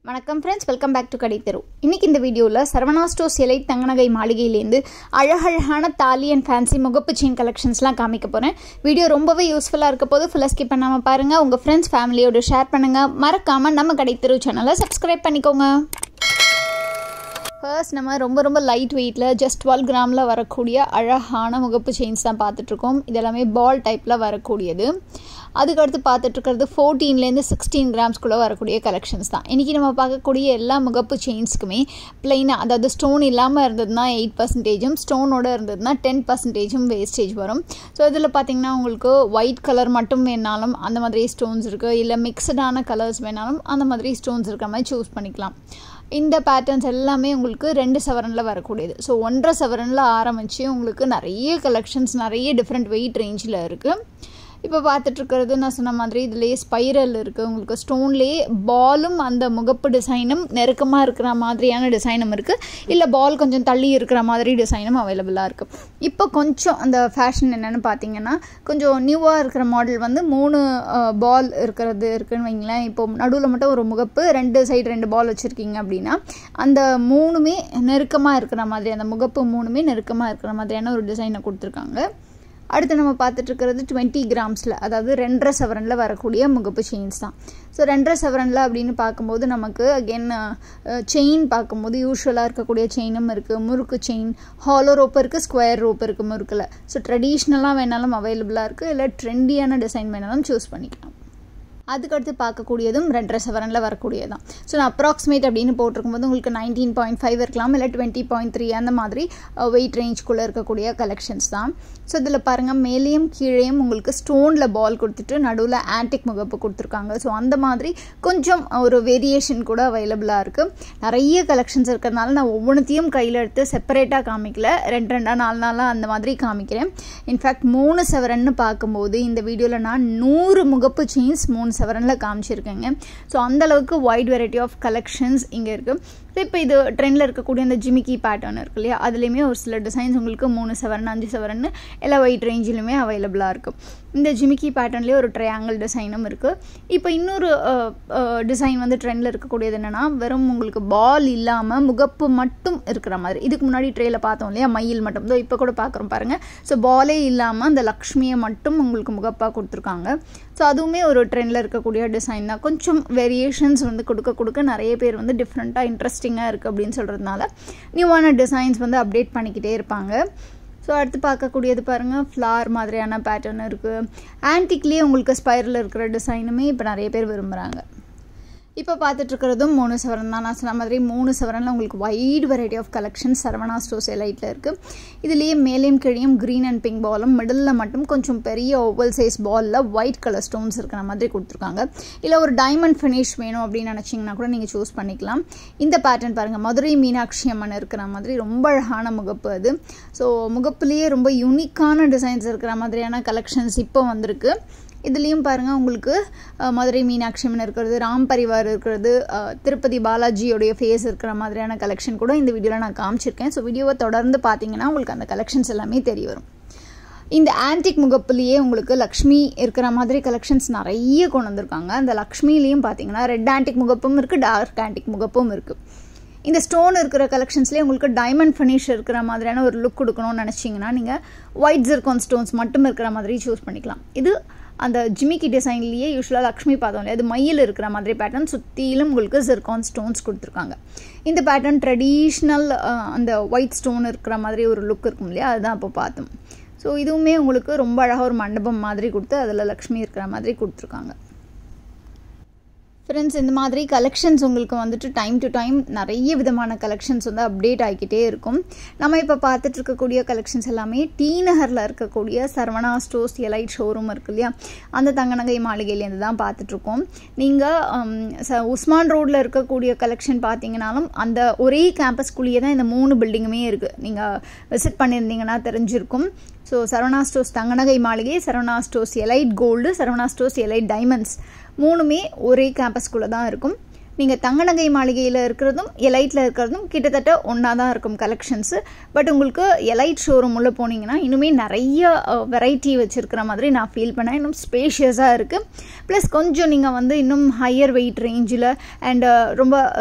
வணக்கம் friends, welcome back to கடைத்தெரு. இன்னைக்கு இந்த வீடியோவில் சரவணா ஸ்டோர்ஸ் எலைட் தங்கநகை மாளிகையிலேருந்து அழகழகான தாலி அண்ட் ஃபேன்சி முகப்பு செயின் கலெக்ஷன்ஸ்லாம் காமிக்க போகிறேன். வீடியோ ரொம்பவே யூஸ்ஃபுல்லாக இருக்க போது ஃபுல்லாக ஸ்கிப் பண்ணாமல் பாருங்கள். உங்கள் ஃப்ரெண்ட்ஸ் ஃபேமிலியோட ஷேர் பண்ணுங்கள். மறக்காமல் நம்ம கடைத்தெரு சேனலை சப்ஸ்கிரைப் பண்ணிக்கோங்க. ஃபர்ஸ்ட் நம்ம ரொம்ப லைட் வெயிட்டில் ஜஸ்ட் 12 கிராமில் வரக்கூடிய அழகான முகப்பு செயின்ஸ் தான் பார்த்துட்ருக்கோம். இதெல்லாமே பால் டைப்பில் வரக்கூடியது. அதுக்கடுத்து பார்த்துட்ருக்கிறது 14லேருந்து 16 கிராம்ஸ்குள்ளே வரக்கூடிய கலெக்ஷன்ஸ் தான். இன்றைக்கி நம்ம பார்க்கக்கூடிய எல்லா முகப்பு செயின்ஸுக்குமே பிளெயினாக, அதாவது ஸ்டோன் இல்லாமல் இருந்ததுன்னா 8%, ஸ்டோனோடு இருந்ததுன்னா 10% வேஸ்டேஜ் வரும். ஸோ இதில் பார்த்திங்கன்னா உங்களுக்கு ஒயிட் கலர் மட்டும் வேணாலும் அந்த மாதிரி ஸ்டோன்ஸ் இருக்குது, இல்லை மிக்சடான கலர்ஸ் வேணாலும் அந்த மாதிரி ஸ்டோன்ஸ் இருக்கிற மாதிரி சூஸ் பண்ணிக்கலாம். இந்த பேட்டர்ன்ஸ் எல்லாமே உங்களுக்கு 2 சவரனில் வரக்கூடியது. ஸோ 1.5 சவரனில் ஆரம்பித்து உங்களுக்கு நிறைய கலெக்ஷன்ஸ் நிறைய டிஃப்ரெண்ட் வெயிட் ரேஞ்சில் இருக்குது. இப்போ பார்த்துட்ருக்கிறது நான் சொன்ன மாதிரி இதுலேயே ஸ்பைரல் இருக்குது. உங்களுக்கு ஸ்டோன்லேயே பாலும் அந்த முகப்பு டிசைனும் நெருக்கமாக இருக்கிற மாதிரியான டிசைனும் இருக்குது, இல்லை பால் கொஞ்சம் தள்ளி இருக்கிற மாதிரி டிசைனும் அவைலபிளாக இருக்குது. இப்போ கொஞ்சம் அந்த ஃபேஷன் என்னென்னு பார்த்தீங்கன்னா, கொஞ்சம் நியூவாக இருக்கிற மாடல் வந்து 3 பால் இருக்கிறது இருக்குதுன்னு வைங்களேன். இப்போ நடுவில் மட்டும் ஒரு முகப்பு, 2 சைடு 2 பால் வச்சுருக்கீங்க அப்படின்னா அந்த 3மே நெருக்கமாக இருக்கிற மாதிரி, அந்த முகப்பு 3மே நெருக்கமாக இருக்கிற மாதிரியான ஒரு டிசைனை கொடுத்துருக்காங்க. அடுத்து நம்ம பார்த்துட்ருக்கிறது 20 கிராம்ஸில், அதாவது 2.5 சவரனில் வரக்கூடிய முகப்பு செயின்ஸ் தான். ஸோ 2.5 சவரனில் அப்படின்னு பார்க்கும்போது நமக்கு அகெயின் செயின் பார்க்கும்போது யூஸ்வலாக இருக்கக்கூடிய செயினும் இருக்குது, முறுக்கு செயின், ஹாலோ ரோப் இருக்குது, ஸ்கொயர் ரோப் இருக்குது முறுக்கில். ஸோ ட்ரெடிஷ்னலாக வேணாலும் அவைலபிளாக இருக்குது, இல்லை ட்ரெண்டியான டிசைன் வேணாலும் சூஸ் பண்ணிக்கலாம். அதுக்கடுத்து பார்க்கக்கூடியதும் 2.5 சவரனில் வரக்கூடியது தான். ஸோ நான் அப்ராக்சிமேட் அப்படின்னு போட்டிருக்கும்போது உங்களுக்கு 19.5 இருக்கலாம், இல்லை 20.3 அந்த மாதிரி வெயிட் ரேஞ்சுக்குள்ளே இருக்கக்கூடிய கலெக்ஷன்ஸ் தான். ஸோ இதில் பாருங்கள், மேலேயும் கீழேயும் உங்களுக்கு ஸ்டோனில் பால் கொடுத்துட்டு நடுவில் ஆன்டிக் முகப்பு கொடுத்துருக்காங்க. ஸோ அந்த மாதிரி கொஞ்சம் ஒரு வேரியேஷன் கூட அவைலபிளாக இருக்குது. நிறைய கலெக்ஷன்ஸ் இருக்கிறதுனால நான் ஒவ்வொன்றுத்தையும் கையில் எடுத்து செப்பரேட்டாக காமிக்கல, 2 4 அந்த மாதிரி காமிக்கிறேன். இன்ஃபேக்ட் 3 சவரன்னு பார்க்கும்போது இந்த வீடியோவில் நான் 100 முகப்பு செயின்ஸ் 3 சவரனில் காமிச்சிருக்கேங்க. ஸோ அந்தளவுக்கு வைட் வெரைட்டி ஆஃப் கலெக்ஷன்ஸ் இங்கே இருக்குது. ஸோ இப்போ இது ட்ரெண்டில் இருக்கக்கூடிய அந்த ஜிமிக்கி பேட்டர்ன் இருக்கு இல்லையா, அதுலேயுமே ஒரு சில டிசைன்ஸ் உங்களுக்கு 3 சவரன் 5 சவரன் எல்லா வெயிட் ரேஞ்சிலுமே அவைலபிளாக இருக்கும். இந்த ஜிமிக்கி பேட்டர்ன்லேயே ஒரு ட்ரையாங்கிள் டிசைனும் இருக்குது. இப்போ இன்னொரு டிசைன் வந்து ட்ரெண்டில் இருக்கக்கூடியது என்னென்னா, வெறும் உங்களுக்கு பால் இல்லாமல் முகப்பு மட்டும் இருக்கிற மாதிரி. இதுக்கு முன்னாடி ட்ரேயில் பார்த்தோம் இல்லையா, மயில் மட்டும் தான் இப்போ கூட பார்க்குறோம் பாருங்கள். ஸோ பாலே இல்லாமல் அந்த லக்ஷ்மியை மட்டும் உங்களுக்கு முகப்பாக கொடுத்துருக்காங்க. ஸோ அதுவுமே ஒரு ட்ரெண்டில் இருக்கக்கூடிய டிசைன் தான். கொஞ்சம் வேரியேஷன்ஸ் வந்து கொடுக்க நிறைய பேர் வந்து டிஃப்ரெண்ட்டாக இன்ட்ரெஸ்டிங்காக இருக்குது அப்படின்னு சொல்கிறதுனால நியூவான டிசைன்ஸ் வந்து அப்டேட் பண்ணிக்கிட்டே இருப்பாங்க. ஸோ அடுத்து பார்க்கக்கூடியது பாருங்கள், ஃப்ளார் மாதிரியான பேட்டர்ன் இருக்குது. ஆன்டிக்லேயே உங்களுக்கு ஸ்பைரல் இருக்கிற டிசைனுமே இப்போ நிறைய பேர் விரும்புகிறாங்க. இப்போ பார்த்துட்ருக்கிறதும் 3 சவரன் தான். நான் சொன்ன மாதிரி 3 சவரனில் உங்களுக்கு wide variety of collections Saravana Stores எலைட்டில் இருக்குது. இதுலேயே மேலேயும் கீழேயும் க்ரீன் அண்ட் பிங்க் பாலும், மிடில் மட்டும் கொஞ்சம் பெரிய ஓவல் சைஸ் பாலில் ஒயிட் கலர் ஸ்டோன்ஸ் இருக்கிற மாதிரி கொடுத்துருக்காங்க. இல்லை ஒரு டைமண்ட் ஃபினிஷ் வேணும் அப்படின்னு நினச்சிங்கன்னா கூட நீங்கள் சூஸ் பண்ணிக்கலாம். இந்த பேட்டர்ன் பாருங்கள், மதுரை மீனாட்சி அம்மன் இருக்கிற மாதிரி ரொம்ப அழகான முகப்பு அது. ஸோ முகப்புலேயே ரொம்ப யூனிக்கான டிசைன்ஸ் இருக்கிற மாதிரியான கலெக்ஷன்ஸ் இப்போ வந்திருக்கு. இதுலேயும் பாருங்கள், உங்களுக்கு மதுரை மீனாட்சி அம்மன் இருக்கிறது, ராம் பரிவார் இருக்கிறது, திருப்பதி பாலாஜியோடைய ஃபேஸ் இருக்கிற மாதிரியான கலெக்ஷன் கூட இந்த வீடியோவில் நான் காமிச்சிருக்கேன். ஸோ வீடியோவை தொடர்ந்து பார்த்தீங்கன்னா உங்களுக்கு அந்த கலெக்ஷன்ஸ் எல்லாமே தெரிய வரும். இந்த ஆன்டிக் முகப்புலேயே உங்களுக்கு லக்ஷ்மி இருக்கிற மாதிரி கலெக்ஷன்ஸ் நிறைய கொண்டு வந்திருக்காங்க. அந்த லக்ஷ்மிலையும் பார்த்தீங்கன்னா ரெட் ஆன்டிக் முகப்பும் இருக்குது, டார்க் ஆன்டிக் முகப்பும் இருக்குது. இந்த ஸ்டோன் இருக்கிற கலெக்ஷன்ஸ்லேயே உங்களுக்கு டைமண்ட் ஃபினிஷ் இருக்கிற மாதிரியான ஒரு லுக் கொடுக்கணும்னு நினச்சிங்கன்னா நீங்கள் ஒயிட் ஜிர்கான் ஸ்டோன்ஸ் மட்டும் இருக்கிற மாதிரி சூஸ் பண்ணிக்கலாம். இது அந்த ஜிமிக்கி டிசைன்லேயே யூஸ்வலாக லக்ஷ்மி பார்த்தோம் இல்லையா, அது மயில் இருக்கிற மாதிரி பேட்டர்ன், சுற்றிலும் உங்களுக்கு ஜிர்கான் ஸ்டோன்ஸ் கொடுத்துருக்காங்க. இந்த பேட்டர்ன் ட்ரெடிஷ்னல் அந்த ஒயிட் ஸ்டோன் இருக்கிற மாதிரி ஒரு லுக் இருக்கும் இல்லையா, அதுதான் இப்போ பார்த்தோம். ஸோ இதுவுமே உங்களுக்கு ரொம்ப அழகாக ஒரு மண்டபம் மாதிரி கொடுத்து அதில் லக்ஷ்மி இருக்கிற மாதிரி கொடுத்துருக்காங்க. ஃப்ரெண்ட்ஸ், இந்த மாதிரி கலெக்ஷன்ஸ் உங்களுக்கு வந்துட்டு டைம் டு டைம் நிறைய விதமான கலெக்ஷன்ஸ் வந்து அப்டேட் ஆகிக்கிட்டே இருக்கும். நம்ம இப்போ பார்த்துட்டு இருக்கக்கூடிய கலெக்ஷன்ஸ் எல்லாமே டி நகரில் இருக்கக்கூடிய சரவணா ஸ்டோர்ஸ் எலைட் ஷோரூம் இருக்கு இல்லையா, அந்த தங்கநகை மாளிகையிலேருந்து தான் பார்த்துட்ருக்கோம். நீங்கள் உஸ்மான் ரோடில் இருக்கக்கூடிய கலெக்ஷன் பார்த்தீங்கன்னாலும் அந்த ஒரே கேம்பஸ்குள்ளேயே தான் இந்த 3 பில்டிங்குமே இருக்குது. நீங்கள் விசிட் பண்ணியிருந்தீங்கன்னா தெரிஞ்சிருக்கும். ஸோ சரவணா ஸ்டோர்ஸ் தங்கநகை மாளிகை, Saravana Stores Elite gold, Saravana Stores Elite diamonds 3மே ஒரே கேம்பஸ்குள்ளே தான் இருக்கும். நீங்கள் தங்க நகை மாளிகையில் இருக்கிறதும் எலைட்டில் இருக்கிறதும் கிட்டத்தட்ட ஒன்றா தான் இருக்கும் கலெக்ஷன்ஸு. பட் உங்களுக்கு எலைட் ஷோரூம் உள்ள போனீங்கன்னா இன்னுமே நிறைய வெரைட்டி வச்சுருக்கிற மாதிரி நான் ஃபீல் பண்ணேன். இன்னும் ஸ்பேஷியஸாக இருக்குது. ப்ளஸ் கொஞ்சம் நீங்கள் வந்து இன்னும் ஹையர் வெயிட் ரேஞ்சில் அண்ட் ரொம்ப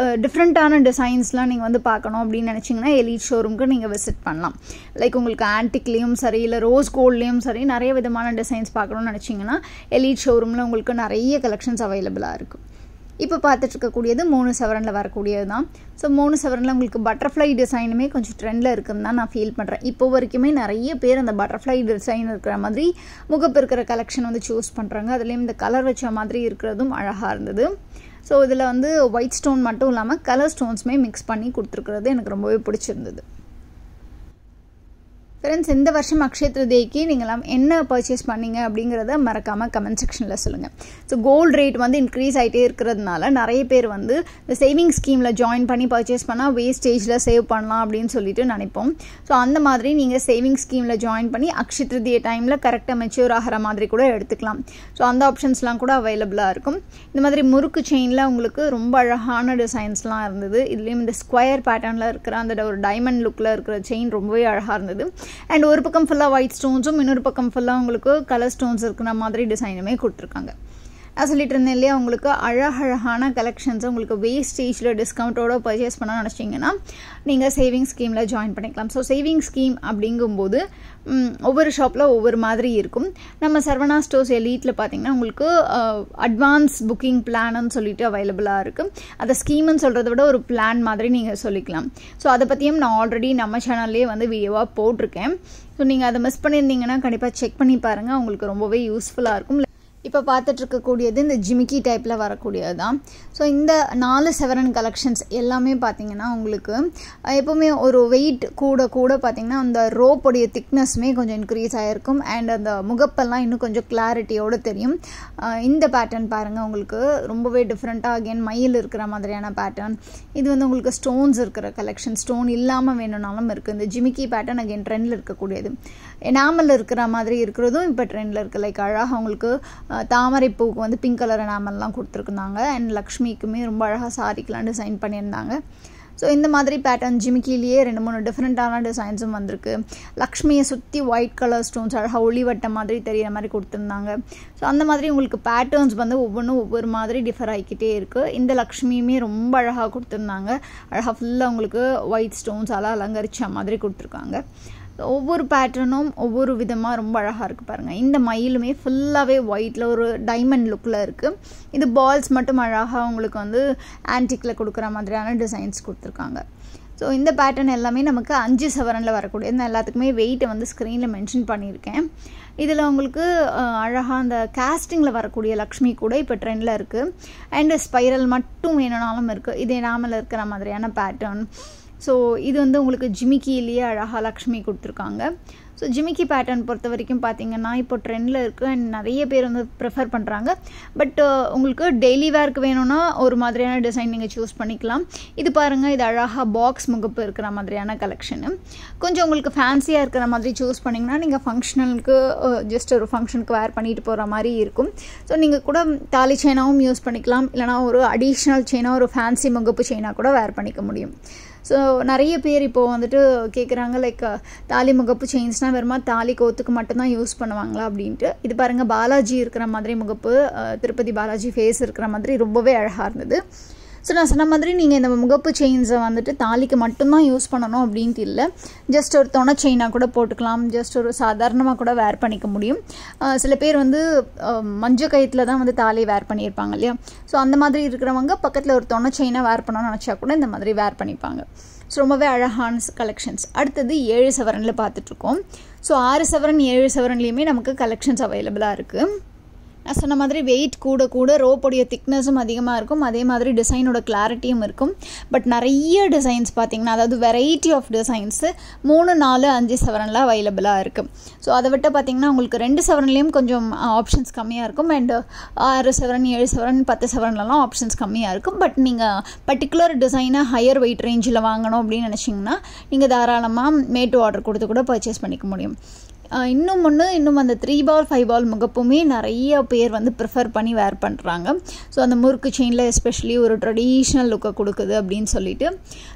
டிஃப்ரெண்ட்டான டிசைன்ஸ்லாம் நீங்கள் வந்து பார்க்கணும் அப்படின்னு நினச்சிங்கன்னா எலைட் ஷோரூமுக்கு நீங்கள் விசிட் பண்ணலாம். லைக் உங்களுக்கு ஆன்டிக்லேயும் சரி இல்லை ரோஸ் கோல்ட்லேயும் சரி நிறைய விதமான டிசைன்ஸ் பார்க்கணும்னு நினச்சிங்கன்னா எலைட் ஷோரூமில் உங்களுக்கு நிறைய கலெக்ஷன்ஸ் அவைலபிளாக இருக்கும். இப்போ பார்த்துட்டு இருக்கக்கூடியது 3 சவரனில் வரக்கூடியது தான். ஸோ 3 சவரனில் உங்களுக்கு பட்டர்ஃப்ளை டிசைனுமே கொஞ்சம் ட்ரெண்டில் இருக்குன்னு தான் நான் ஃபீல் பண்ணுறேன். இப்போ வரைக்குமே நிறைய பேர் அந்த பட்டர்ஃப்ளை டிசைன் இருக்கிற மாதிரி முகப்பு இருக்கிற கலெக்ஷன் வந்து சூஸ் பண்ணுறாங்க. அதுலேயும் இந்த கலர் வச்ச மாதிரி இருக்கிறதும் அழகாக இருந்தது. ஸோ இதில் வந்து ஒயிட் ஸ்டோன் மட்டும் இல்லாமல் கலர் ஸ்டோன்ஸுமே மிக்ஸ் பண்ணி கொடுத்துருக்குறது எனக்கு ரொம்பவே பிடிச்சிருந்தது. ஃப்ரெண்ட்ஸ், இந்த வருஷம் அக்ஷய திருதியைக்கு நீங்களாம் என்ன பர்ச்சேஸ் பண்ணீங்க அப்படிங்கிறத மறக்காமல் கமெண்ட் செக்ஷனில் சொல்லுங்கள். ஸோ கோல்டு ரேட் வந்து இன்க்ரீஸ் ஆகிட்டே இருக்கிறதுனால நிறைய பேர் வந்து இந்த சேவிங் ஸ்கீமில் ஜாயின் பண்ணி பர்ச்சேஸ் பண்ணால் வேஸ்டேஜில் சேவ் பண்ணலாம் அப்படின்னு சொல்லிட்டு நினைப்போம். ஸோ அந்த மாதிரி நீங்கள் சேவிங் ஸ்கீமில் ஜாயின் பண்ணி அக்ஷய திருதிய டைமில் கரெக்டாக மெச்சூர் ஆகிற மாதிரி கூட எடுத்துக்கலாம். ஸோ அந்த ஆப்ஷன்ஸ்லாம் கூட அவைலபிளாக இருக்கும். இந்த மாதிரி முறுக்கு செயினில் உங்களுக்கு ரொம்ப அழகான டிசைன்ஸ்லாம் இருந்தது. இதுலேயும் இந்த ஸ்கொயர் பேட்டர்னில் இருக்கிற அந்த ஒரு டைமண்ட் லுக்கில் இருக்கிற செயின் ரொம்பவே அழகாக இருந்தது. அண்ட் ஒரு பக்கம் ஃபுல்லாக ஒயிட் ஸ்டோன்ஸும் இன்னொரு பக்கம் ஃபுல்லாக உங்களுக்கு கலர் ஸ்டோன்ஸ் இருக்கிற மாதிரி டிசைனுமே கொடுத்துருக்காங்க. நான் சொல்லிட்டு இருந்தேன் இல்லையா, உங்களுக்கு அழகழகான கலெக்ஷன்ஸை உங்களுக்கு வேஸ்டேஜில் டிஸ்கவுண்ட்டோட பர்ச்சேஸ் பண்ண நினச்சிங்கன்னா நீங்கள் சேவிங் ஸ்கீமில் ஜாயின் பண்ணிக்கலாம். ஸோ சேவிங் ஸ்கீம் அப்படிங்கும்போது ஒவ்வொரு ஷாப்பில் ஒவ்வொரு மாதிரி இருக்கும். நம்ம சரவணா ஸ்டோர்ஸ் எலீட்டில் பார்த்தீங்கன்னா உங்களுக்கு அட்வான்ஸ் புக்கிங் பிளான்னு சொல்லிட்டு அவைலபிளாக இருக்குது. அதை ஸ்கீம்னு சொல்கிறத விட ஒரு பிளான் மாதிரி நீங்கள் சொல்லிக்கலாம். ஸோ அதை பற்றியும் நான் ஆல்ரெடி நம்ம சேனல்லே வந்து வீடியோவாக போட்டிருக்கேன். ஸோ நீங்கள் அதை மிஸ் பண்ணியிருந்தீங்கன்னா கண்டிப்பாக செக் பண்ணி பாருங்கள், உங்களுக்கு ரொம்பவே யூஸ்ஃபுல்லாக இருக்கும். இப்போ பார்த்துட்ருக்கக்கூடியது இந்த ஜிமிக்கி டைப்பில் வரக்கூடியது தான். ஸோ இந்த 4 சவரன் கலெக்ஷன்ஸ் எல்லாமே பார்த்திங்கன்னா உங்களுக்கு எப்போவுமே ஒரு வெயிட் கூட கூட பார்த்திங்கன்னா அந்த ரோப்போடைய திக்னஸ்மே கொஞ்சம் இன்க்ரீஸ் ஆகிருக்கும். அண்ட் அந்த முகப்பெல்லாம் இன்னும் கொஞ்சம் கிளாரிட்டியோடு தெரியும். இந்த பேட்டர்ன் பாருங்கள், உங்களுக்கு ரொம்பவே டிஃப்ரெண்ட்டாக அகெயின் மயில் இருக்கிற மாதிரியான பேட்டர்ன். இது வந்து உங்களுக்கு ஸ்டோன்ஸ் இருக்கிற கலெக்ஷன், ஸ்டோன் இல்லாமல் வேணும்னாலும் இருக்குது. இந்த ஜிமிக்கி பேட்டர்ன் அகெயின் ட்ரெண்டில் இருக்கக்கூடியது. எனாமல் இருக்கிற மாதிரி இருக்கிறதும் இப்போ ட்ரெண்டில் இருக்குது. லைக் அழகாக உங்களுக்கு தாமரை பூவுக்கு வந்து பிங்க் கலர் எனாமல்லாம் கொடுத்துருக்குறாங்க. அண்ட் லக்ஷ்மிக்குமே ரொம்ப அழகாக சாரிக்கெலாம் டிசைன் பண்ணியிருந்தாங்க. ஸோ இந்த மாதிரி பேட்டர்ன் ஜிமிக்கிலேயே 2-3 டிஃப்ரெண்ட்டான டிசைன்ஸும் வந்திருக்கு. லக்ஷ்மியை சுற்றி ஒயிட் கலர் ஸ்டோன்ஸ் அழகாக ஒளிவட்ட மாதிரி தெரிகிற மாதிரி கொடுத்துருந்தாங்க. ஸோ அந்த மாதிரி உங்களுக்கு பேட்டர்ன்ஸ் வந்து ஒவ்வொன்றும் ஒவ்வொரு மாதிரி டிஃபர் ஆகிக்கிட்டே இருக்குது. இந்த லக்ஷ்மியுமே ரொம்ப அழகாக கொடுத்துருந்தாங்க. அழகாக ஃபுல்லாக உங்களுக்கு ஒயிட் ஸ்டோன்ஸால் அலங்கரித்த மாதிரி கொடுத்துருக்காங்க. ஒவ்வொரு பேட்டர்னும் ஒவ்வொரு விதமாக ரொம்ப அழகாக இருக்குது பாருங்கள். இந்த மயிலுமே ஃபுல்லாகவே ஒயிட்டில் ஒரு டைமண்ட் லுக்கில் இருக்குது. இது பால்ஸ் மட்டும் அழகாக உங்களுக்கு வந்து ஆன்டிக்கில் கொடுக்குற மாதிரியான டிசைன்ஸ் கொடுத்துருக்காங்க. ஸோ இந்த பேட்டர்ன் எல்லாமே நமக்கு 5 சவரனில் வரக்கூடிய, நான் எல்லாத்துக்குமே வெயிட்டை வந்து ஸ்க்ரீனில் மென்ஷன் பண்ணியிருக்கேன். இதில் உங்களுக்கு அழகாக அந்த காஸ்டிங்கில் வரக்கூடிய லக்ஷ்மி கூட இப்போ ட்ரெண்டில் இருக்குது. அண்டு ஸ்பைரல் மட்டும் வேணும்னாலும் இருக்குது. இது நாமல் இருக்கிற மாதிரியான பேட்டர்ன். ஸோ இது வந்து உங்களுக்கு ஜிமிக்கிலேயே அழகாக லக்ஷ்மி கொடுத்துருக்காங்க. ஸோ ஜிமிக்கி பேட்டர்ன் பொறுத்த வரைக்கும் பார்த்தீங்கன்னா இப்போ ட்ரெண்டில் இருக்குது. அண்ட் நிறைய பேர் வந்து ப்ரிஃபர் பண்ணுறாங்க. பட் உங்களுக்கு டெய்லி வேர்க்கு வேணும்னா ஒரு மாதிரியான டிசைன் நீங்கள் சூஸ் பண்ணிக்கலாம். இது பாருங்கள், இது அழகாக பாக்ஸ் முகப்பு இருக்கிற மாதிரியான கலெக்ஷனு. கொஞ்சம் உங்களுக்கு ஃபேன்சியாக இருக்கிற மாதிரி சூஸ் பண்ணிங்கன்னா நீங்கள் ஃபங்க்ஷனலுக்கு ஜஸ்ட் ஒரு ஃபங்க்ஷனுக்கு வேர் பண்ணிட்டு போகிற மாதிரி இருக்கும். ஸோ நீங்கள் கூட தாலி செயினாகவும் யூஸ் பண்ணிக்கலாம், இல்லைனா ஒரு அடிஷ்னல் செயினாக ஒரு ஃபேன்சி முகப்பு செயினாக கூட வேர் பண்ணிக்க முடியும். ஸோ நிறைய பேர் இப்போது வந்துட்டு கேட்குறாங்க, லைக் தாலி முகப்பு செயின்ஸ்னால் வெறுமா தாலி கோத்துக்கு மட்டும்தான் யூஸ் பண்ணுவாங்களா அப்படின்ட்டு. இது பாருங்கள், பாலாஜி இருக்கிற மாதிரி முகப்பு, திருப்பதி பாலாஜி ஃபேஸ் இருக்கிற மாதிரி ரொம்பவே அழகாக இருந்தது. ஸோ நான் சொன்ன மாதிரி நீங்கள் இந்த முகப்பு செயின்ஸை வந்துட்டு தாலிக்கு மட்டும்தான் யூஸ் பண்ணணும் அப்படின்ட்டு இல்லை. ஜஸ்ட் ஒரு தொணை செயினாக கூட போட்டுக்கலாம், ஜஸ்ட் ஒரு சாதாரணமாக கூட வேர் பண்ணிக்க முடியும். சில பேர் வந்து மஞ்சள் கயிற்றில் தான் வந்து தாலி வேர் பண்ணியிருப்பாங்க இல்லையா. ஸோ அந்த மாதிரி இருக்கிறவங்க பக்கத்தில் ஒரு தொணை செயினாக வேர் பண்ணணும்னு நினச்சா கூட இந்த மாதிரி வேர் பண்ணிப்பாங்க. ஸோ ரொம்பவே அழகான கலெக்ஷன்ஸ். அடுத்தது 7 சவரனில் பார்த்துட்ருக்கோம். ஸோ 6 சவரன் 7 சவரன்லேயுமே நமக்கு கலெக்ஷன்ஸ் அவைலபிளாக இருக்குது. நான் சொன்ன மாதிரி வெயிட் கூட கூட ரோப்போடைய திக்னஸும் அதிகமாக இருக்கும். அதே மாதிரி டிசைனோட கிளாரிட்டியும் இருக்கும். பட் நிறைய டிசைன்ஸ் பார்த்திங்கன்னா, அதாவது வெரைட்டி ஆஃப் டிசைன்ஸு 3, 4, 5 சவரனில் அவைலபிளாக இருக்குது. ஸோ அதை விட்டு பார்த்திங்கன்னா உங்களுக்கு 2 சவரன்லேயும் கொஞ்சம் ஆப்ஷன்ஸ் கம்மியாக இருக்கும். அண்டு 6 சவரன் 7 சவரன் 10 சவரன்லலாம் ஆப்ஷன்ஸ் கம்மியாக இருக்கும். பட் நீங்கள் பர்டிகுலர் டிசைனை ஹையர் வெயிட் ரேஞ்சில் வாங்கணும் அப்படின்னு நினச்சிங்கன்னா நீங்கள் தாராளமாக மேட் ஆர்டர் கொடுத்து கூட பர்ச்சேஸ் பண்ணிக்க முடியும். இன்னும் அந்த 3 ball 5 ball முகப்புமே நிறைய பேர் வந்து ப்ரிஃபர் பண்ணி வேர் பண்ணுறாங்க. ஸோ அந்த முறுக்கு செயினில் எஸ்பெஷலி ஒரு ட்ரெடிஷ்னல் லுக்கை கொடுக்குது அப்படின்னு சொல்லிட்டு.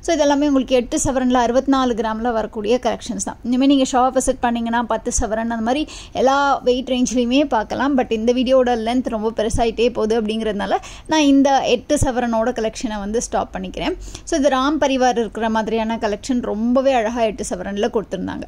ஸோ இதெல்லாமே உங்களுக்கு 8 சவரனில் 64 கிராமில் வரக்கூடிய கலெக்ஷன்ஸ் தான். இனிமேல் நீங்கள் ஷாப் விசிட் பண்ணிங்கன்னா 10 சவரன் அந்த மாதிரி எல்லா வெயிட் ரேஞ்ச்லேயுமே பார்க்கலாம். பட் இந்த வீடியோட லென்த் ரொம்ப பெருசாகிட்டே போகுது அப்படிங்கிறதுனால நான் இந்த 8 சவரனோட கலெக்ஷனை வந்து ஸ்டாப் பண்ணிக்கிறேன். ஸோ இது ராம் பரிவார் இருக்கிற மாதிரியான கலெக்ஷன் ரொம்பவே அழகாக 8 சவரனில் கொடுத்துருந்தாங்க.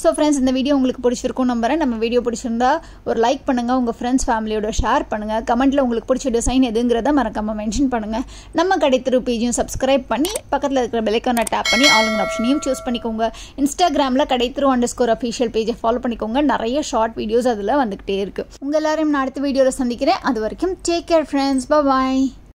ஸோ ஃப்ரெண்ட்ஸ், இந்த வீடியோ உங்களுக்கு பிடிச்சிருக்கும் நம்புறேன். நம்ம வீடியோ பிடிச்சிருந்தா ஒரு லைக் பண்ணுங்கள், உங்கள் ஃப்ரெண்ட்ஸ் ஃபேமிலியோட ஷேர் பண்ணுங்கள், கமெண்ட்டில் உங்களுக்கு பிடிச்ச டிசைன் எதுங்கிறத மறக்காமல் மென்ஷன் பண்ணுங்கள். நம்ம கடைத்தெரு பேஜையும் சப்ஸ்கிரைப் பண்ணி பக்கத்தில் இருக்கிற பெல் ஐகானை டேப் பண்ணி ஆளுங்கிற ஆப்ஷனையும் சூஸ் பண்ணிக்கோங்க. இன்ஸ்டாகிராமில் கடைத்தெரு__அஃபீஷியல் பேஜை ஃபாலோ பண்ணிக்கோங்க. நிறைய ஷார்ட் வீடியோஸ் அதில் வந்துகிட்டே இருக்குது. உங்கள் எல்லாரையும் நான் அடுத்த வீடியோவில் சந்திக்கிறேன். அது வரைக்கும் டேக் கேர் ஃப்ரெண்ட்ஸ். பாய்.